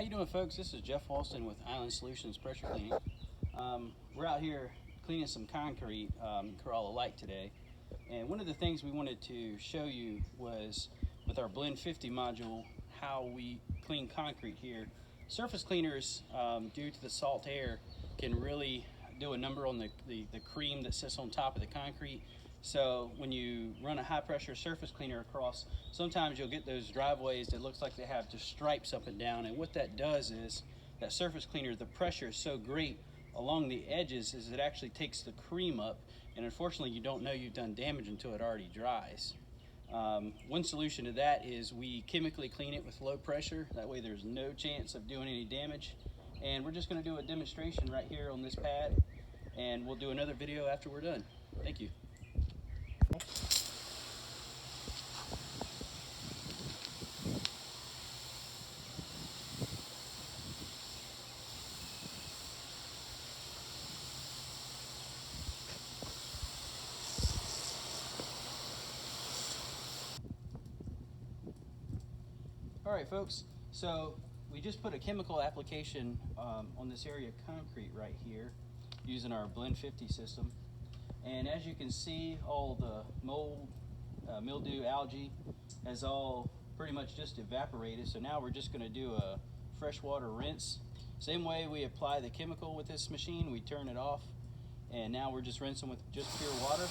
How you doing, folks? This is Jeff Walston with Island Solutions Pressure Cleaning. We're out here cleaning some concrete, Corolla Light today, and one of the things we wanted to show you was with our Blend 50 module how we clean concrete here. Surface cleaners, due to the salt air, can really do a number on the cream that sits on top of the concrete. So when you run a high pressure surface cleaner across, sometimes you'll get those driveways that looks like they have just stripes up and down, and what that does is that surface cleaner, the pressure is so great along the edges is it actually takes the cream up, and unfortunately you don't know you've done damage until it already dries. One solution to that is we chemically clean it with low pressure. That way there's no chance of doing any damage. And we're just going to do a demonstration right here on this pad, and we'll do another video after we're done. Thank you. All right, folks, so we just put a chemical application on this area of concrete right here using our Blend 50 system. And as you can see, all the mold, mildew, algae has all pretty much just evaporated. So now we're just going to do a freshwater rinse. Same way we apply the chemical with this machine, we turn it off, and now we're just rinsing with just pure water.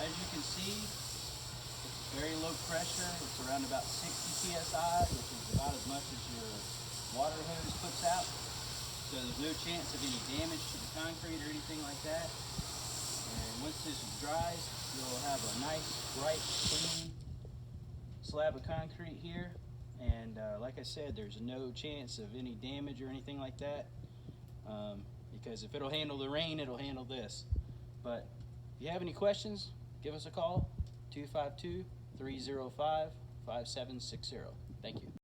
As you can see, it's very low pressure. It's around about 60 psi, which is about as much as your water hose puts out. So there's no chance of any damage to the concrete or anything like that. And once this dries, you'll have a nice, bright, clean slab of concrete here. And like I said, there's no chance of any damage or anything like that. Because if it'll handle the rain, it'll handle this. But if you have any questions, give us a call, 252-305-5760. Thank you.